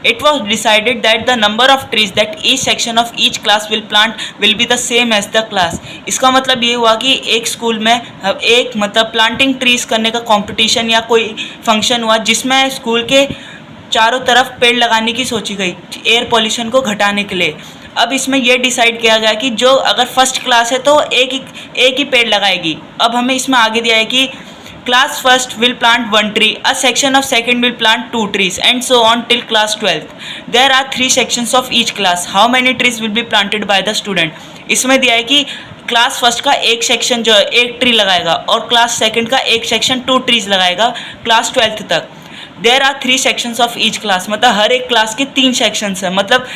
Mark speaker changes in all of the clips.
Speaker 1: It was decided that the number of trees that each section of each class will plant will be the same as the class. इसका मतलब ये हुआ कि एक school में एक मतलब प्लांटिंग ट्रीज करने का कंपटीशन या कोई फंक्शन हुआ जिसमें स्कूल के चारों तरफ पेड़ लगाने की सोची गई एयर पॉल्यूशन को घटाने के लिए। अब इसमें यह डिसाइड किया गया कि जो अगर फर्स्ट क्लास है तो एक ही पेड़ लगाएगी। अब हमें इसमें आगे दिया है कि class first will plant 1 tree, a section of second will plant 2 trees, and so on till class 12th. There are 3 sections of each class. How many trees will be planted by the student? इसमें दिया है कि class first का एक section जो है एक tree लगाएगा और क्लास सेकंड का एक सेक्शन 2 ट्रीज लगाएगा क्लास 12th तक। There are 3 sections of each class, मतलब हर एक क्लास के 3 सेक्शंस हैं। मतलब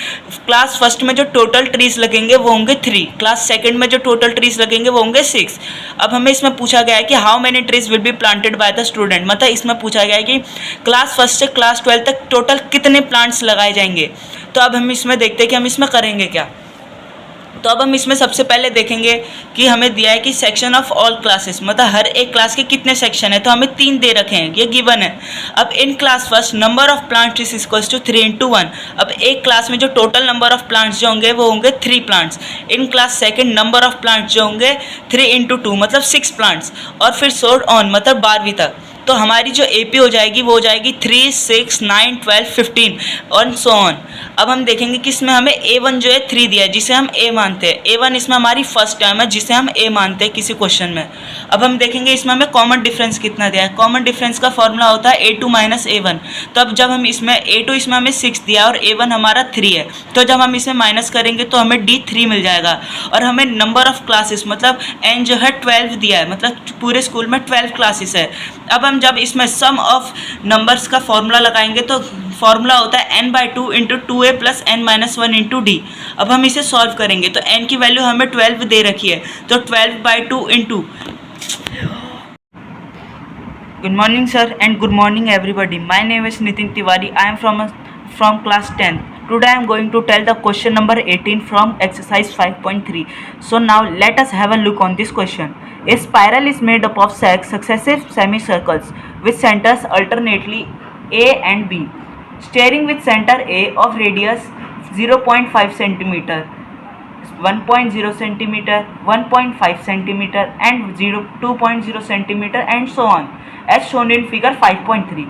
Speaker 1: क्लास फर्स्ट में जो टोटल ट्रीज लगेंगे वो होंगे 3, क्लास सेकंड में जो टोटल ट्रीज लगेंगे वो होंगे 6। अब हमें इसमें पूछा गया है कि how many trees will be planted by the student, मतलब इसमें पूछा गया है कि क्लास फर्स्ट से क्लास 12 तक टोटल कितने प्लांट्स लगाए जाएंगे। तो अब हम इसमें देखते हैं कि हम इसमें करेंगे क्या। तो अब हम इसमें सबसे पहले देखेंगे कि हमें दिया है कि सेक्शन ऑफ ऑल क्लासेस, मतलब हर एक क्लास के कितने सेक्शन है, तो हमें 3 दे रखे हैं, ये गिवन है। अब in class first number of plants is equals to 3 × 1। अब एक क्लास में जो टोटल नंबर ऑफ प्लांट्स जो होंगे वो होंगे 3 plants. In class second number of plants जो होंगे 3 × 2 मतलब 6 प्लांट्स, और फिर सो ऑन मतलब 12वीं तक। तो हमारी जो AP हो जाएगी वो हो जाएगी 3, 6, 9, 12, 15 और सो ऑन। अब हम देखेंगे कि इसमें हमें A1 जो है 3 दिया है जिसे हम A मानते हैं। A1 इसमें हमारी फर्स्ट टर्म है जिसे हम A मानते हैं किसी क्वेश्चन में। अब हम देखेंगे इसमें हमें कॉमन डिफरेंस कितना दिया है। कॉमन डिफरेंस का फॉर्मूला होता है A2 - A1। तो अब जब हम इसमें A2 इसमें हमें 6 दिया और A1 हमारा 3 है, तो जब हम इसे माइनस करेंगे तो हमें D3 मिल जाएगा। और हमें नंबर ऑफ क्लासेस मतलब N जो है 12 दिया है, मतलब पूरे स्कूल में 12 क्लासेस है। अब हम जब इसमें सम ऑफ नंबर्स का फॉर्मूला लगाएंगे तो फॉर्मूला होता है n/2 × 2a + n - 1 × d। अब हम इसे सॉल्व करेंगे तो n की वैल्यू हमें 12 दे रखी है, तो 12/2 × Good morning sir and good morning everybody. My name is Nitin Tiwari. I am from class 10th. Today I am going to tell the question number 18 from exercise 5.3. So now let us have a look on this question. A spiral is made up of successive semicircles with centers alternately A and B, starting with center A of radius 0.5 cm, 1.0 cm, 1.5 cm and 2.0 cm and so on, as shown in figure 5.3.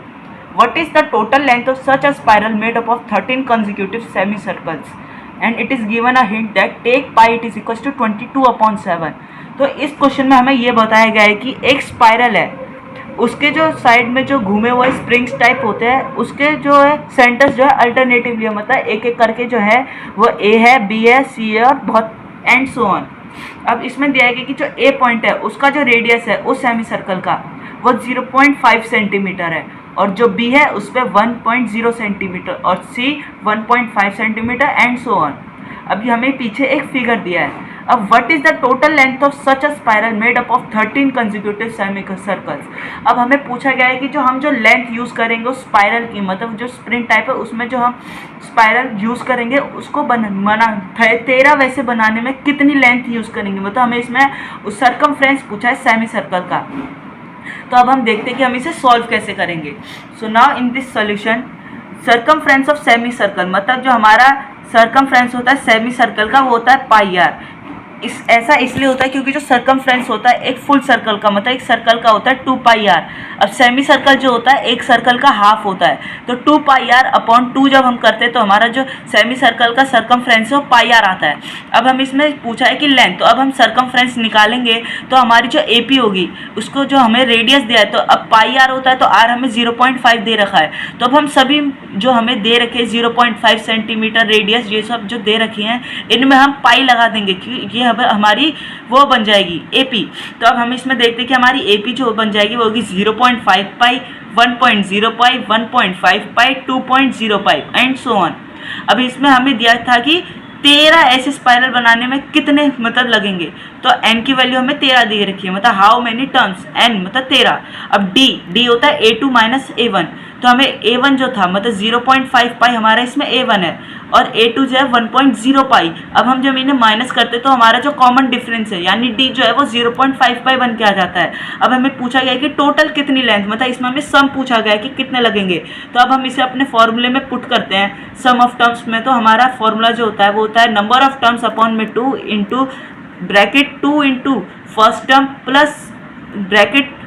Speaker 1: What is the total length of such a spiral made up of 13 consecutive semicircles? And it is given a hint that take pi it is equals to 22/7. तो इस question में हमें ये बताया गया है कि एक स्पाइरल है, उसके जो साइड में जो घूमे हुए स्प्रिंग्स टाइप होते हैं उसके जो है सेंटर्स जो है अल्टरनेटिवली है, मतलब एक एक करके जो है वो A है, B है, C है और बहुत एंड सो ऑन। अब इसमें दिया है कि जो A पॉइंट है उसका जो रेडियस है उस सेमी सर्कल का वो 0.5 सेंटीमीटर है, और जो B है उस पर 1.0 सेंटीमीटर और C 1.5 centimetre and so on. अभी हमें पीछे एक फिगर दिया है। अब what is the total length of such a spiral made up of 13 consecutive semicircles. अब हमें पूछा गया है कि जो हम जो लेंथ यूज़ करेंगे उस स्पाइरल की, मतलब जो स्प्रिंग टाइप है उसमें जो हम स्पाइरल यूज़ करेंगे उसको बना 13 वैसे बनाने में कितनी लेंथ यूज़ करेंगे, मतलब हमें इसमें उस सर्कमफ्रेंस पूछा है सेमी सर्कल का। तो अब हम देखते हैं कि हम इसे सॉल्व कैसे करेंगे। So now in this solution circumference of semi circle, मतलब जो हमारा सर्कमफ्रेंस होता है सेमी सर्कल का वो होता है πr। ऐसा इसलिए होता है क्योंकि जो सर्कमफ्रेंस होता है एक फुल सर्कल का, मतलब एक सर्कल का होता है 2πr। अब सेमी सर्कल जो होता है एक सर्कल का हाफ होता है, तो 2πr/2 जब हम करते हैं तो हमारा जो सेमी सर्कल का सर्कमफ्रेंस है वो πr आता है। अब हम इसमें पूछा है कि लेंथ, तो अब हम सर्कमफ्रेंस निकालेंगे तो हमारी जो AP होगी उसको जो हमें रेडियस दिया है, तो अब πr होता है तो r हमें 0.5 दे रखा है, तो अब हम सभी जो हमें दे रखे 0.5 सेंटीमीटर रेडियस ये सब जो दे रखी हैं इनमें हम पाई लगा देंगे कि ये हमारी वो बन जाएगी AP। तो अब हम इसमें देखते हैं कि हमारी AP जो बन जाएगी वो होगी 0.5 पाई, 1.0 पाई, 1.5 पाई, 2.0 पाई एंड सो ऑन। अब इसमें हमें दिया था कि 13 ऐसे स्पाइरल बनाने में कितने मतलब लगेंगे, तो n की वैल्यू हमें 13 दी रखी है, मतलब हाउ मेनी टर्न्स, n मतलब 13। अब d होता है A2 - A1, तो हमें A1 जो था मतलब 0.5 पाई हमारा इसमें A1 है, और A2 जो है 1.0 पाई। अब हम जब इन्हें माइनस करते तो हमारा जो कॉमन डिफरेंस है यानी D जो है वो 0.5 पाई बन के आ जाता है। अब हमें पूछा गया है कि टोटल कितनी लेंथ, मतलब इसमें हमें सम पूछा गया है कि कितने लगेंगे। तो अब हम इसे अपने फॉर्मूले में पुट करते हैं सम ऑफ टर्म्स में। तो हमारा फॉर्मूला जो होता है वो होता है नंबर ऑफ टर्म्स अपॉन में 2 into bracket 2 into first term plus bracket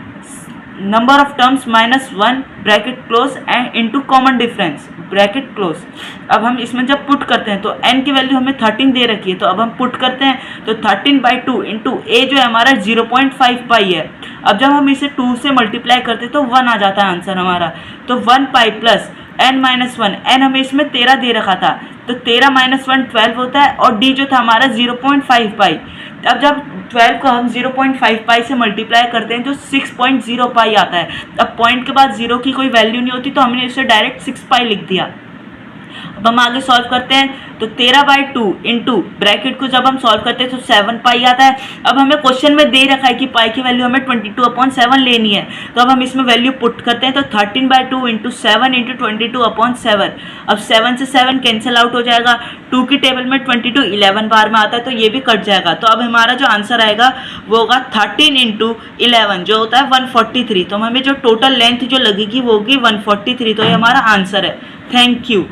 Speaker 1: number of terms minus 1 bracket close and into common difference bracket close. अब हम इसमें जब पुट करते हैं तो n की वैल्यू हमें 13 दे रखी है, तो अब हम पुट करते हैं तो 13/2 इंटू a जो है हमारा 0.5 पाई है। अब जब हम इसे 2 से मल्टीप्लाई करते हैं तो 1 आ जाता है आंसर हमारा। तो 1 पाई प्लस n-1, n हमें इसमें 13 दे रखा था, तो 13 - 1 12 होता है और d जो था हमारा 0.5 पाई। अब जब 12 को हम 0.5 पाई से मल्टीप्लाई करते हैं तो 6.0 पाई आता है। अब पॉइंट के बाद 0 की कोई वैल्यू नहीं होती तो हमने इसे डायरेक्ट 6 पाई लिख दिया। अब हम आगे सॉल्व करते हैं तो 13/2 इंटू ब्रैकेट को जब हम सॉल्व करते हैं तो 7 पाई आता है। अब हमें क्वेश्चन में दे रखा है कि पाई की वैल्यू हमें 22/7 लेनी है, तो अब हम इसमें वैल्यू पुट करते हैं तो 13/2 इंटू 7 इंटू 22/7। अब 7 से 7 कैंसिल आउट हो जाएगा। 2 की टेबल में 22 11 बार में आता है तो ये भी कट जाएगा। तो अब हमारा जो आंसर आएगा वो होगा 13 इंटू 11 जो होता है 143। तो हमें जो टोटल लेंथ जो लगेगी वो होगी 143। तो ये हमारा आंसर है। Thank you.